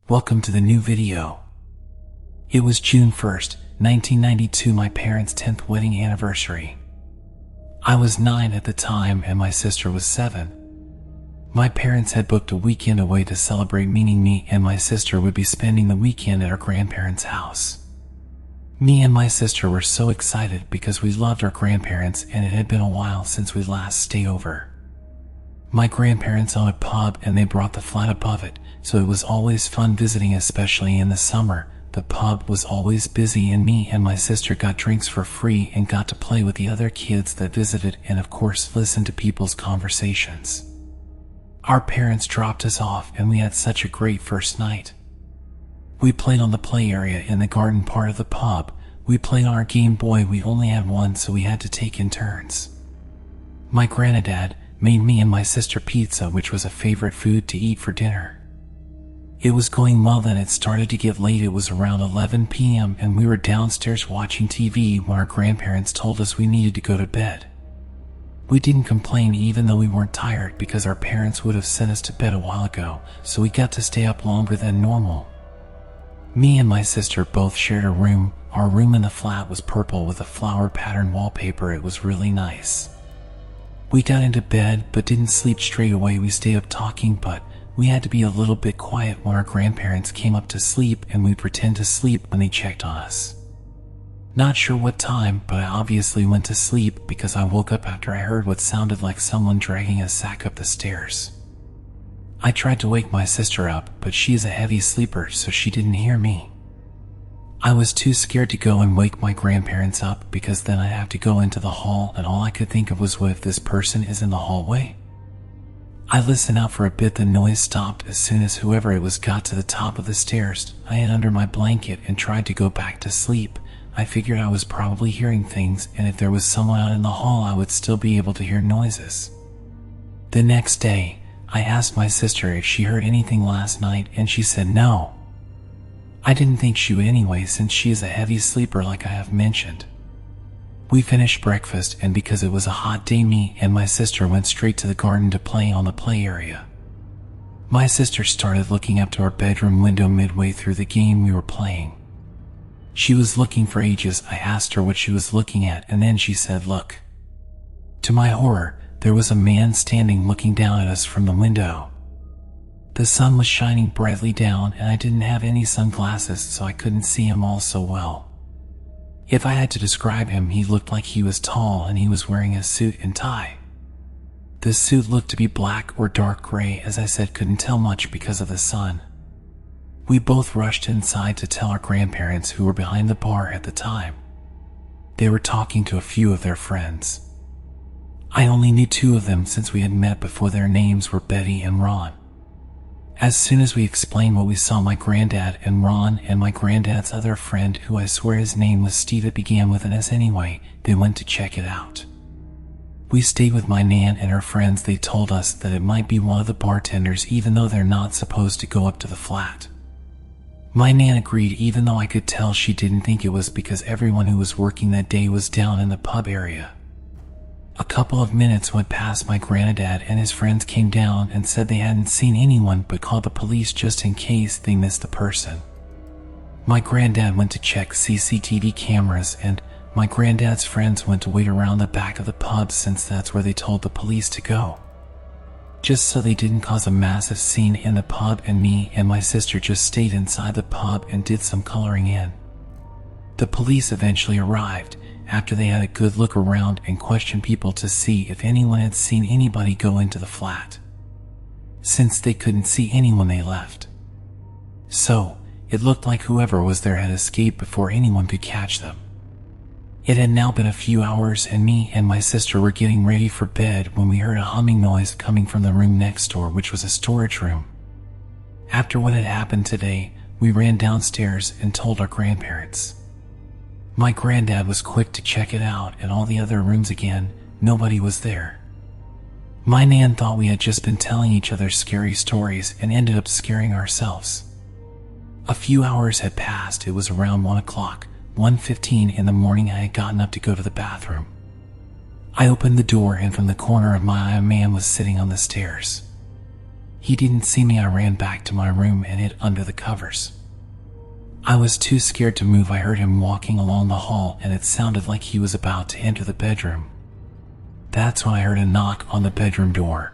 Welcome to the new video. It was June 1st, 1992, my parents' 10th wedding anniversary. I was 9 at the time and my sister was 7. My parents had booked a weekend away to celebrate, meaning me and my sister would be spending the weekend at our grandparents' house. Me and my sister were so excited because we loved our grandparents and it had been a while since we last stayed over. My grandparents own a pub and they brought the flat above it, so it was always fun visiting, especially in the summer. The pub was always busy and me and my sister got drinks for free and got to play with the other kids that visited and of course listen to people's conversations. Our parents dropped us off and we had such a great first night. We played on the play area in the garden part of the pub. We played on our Game Boy. We only had one, so we had to take in turns. My granddad made me and my sister pizza, which was a favorite food to eat for dinner. It was going well, then it started to get late. It was around 11 p.m. and we were downstairs watching TV when our grandparents told us we needed to go to bed. We didn't complain even though we weren't tired because our parents would have sent us to bed a while ago, so we got to stay up longer than normal. Me and my sister both shared a room. Our room in the flat was purple with a flower pattern wallpaper. It was really nice. We got into bed but didn't sleep straight away. We stayed up talking, but we had to be a little bit quiet when our grandparents came up to sleep, and we'd pretend to sleep when they checked on us. Not sure what time, but I obviously went to sleep because I woke up after I heard what sounded like someone dragging a sack up the stairs. I tried to wake my sister up, but she is a heavy sleeper, so she didn't hear me. I was too scared to go and wake my grandparents up because then I'd have to go into the hall, and all I could think of was, what if this person is in the hallway? I listened out for a bit. The noise stopped as soon as whoever it was got to the top of the stairs. I hid under my blanket and tried to go back to sleep. I figured I was probably hearing things, and if there was someone out in the hall I would still be able to hear noises. The next day, I asked my sister if she heard anything last night, and she said no. I didn't think she would anyway, since she is a heavy sleeper like I have mentioned. We finished breakfast, and because it was a hot day, me and my sister went straight to the garden to play on the play area. My sister started looking up to our bedroom window midway through the game we were playing. She was looking for ages. I asked her what she was looking at, and then she said, "Look." To my horror, there was a man standing looking down at us from the window. The sun was shining brightly down, and I didn't have any sunglasses, so I couldn't see him all so well. If I had to describe him, he looked like he was tall and he was wearing a suit and tie. The suit looked to be black or dark gray. As I said, couldn't tell much because of the sun. We both rushed inside to tell our grandparents, who were behind the bar at the time. They were talking to a few of their friends. I only knew 2 of them since we had met before. Their names were Betty and Ron. As soon as we explained what we saw, my granddad and Ron and my granddad's other friend, who I swear his name was Steve, it began with an S anyway, they went to check it out. We stayed with my nan and her friends. They told us that it might be one of the bartenders, even though they're not supposed to go up to the flat. My nan agreed, even though I could tell she didn't think it was, because everyone who was working that day was down in the pub area. A couple of minutes went past. My granddad and his friends came down and said they hadn't seen anyone, but called the police just in case they missed the person. My granddad went to check CCTV cameras, and my granddad's friends went to wait around the back of the pub, since that's where they told the police to go, just so they didn't cause a massive scene in the pub. And me and my sister just stayed inside the pub and did some coloring in. The police eventually arrived after they had a good look around and questioned people to see if anyone had seen anybody go into the flat. Since they couldn't see anyone, they left. So it looked like whoever was there had escaped before anyone could catch them. It had now been a few hours, and me and my sister were getting ready for bed when we heard a humming noise coming from the room next door, which was a storage room. After what had happened today, we ran downstairs and told our grandparents. My granddad was quick to check it out, and all the other rooms again, nobody was there. My nan thought we had just been telling each other scary stories and ended up scaring ourselves. A few hours had passed. It was around 1 o'clock, 1:15 in the morning. I had gotten up to go to the bathroom. I opened the door, and from the corner of my eye, a man was sitting on the stairs. He didn't see me. I ran back to my room and hid under the covers. I was too scared to move. I heard him walking along the hall, and it sounded like he was about to enter the bedroom. That's when I heard a knock on the bedroom door.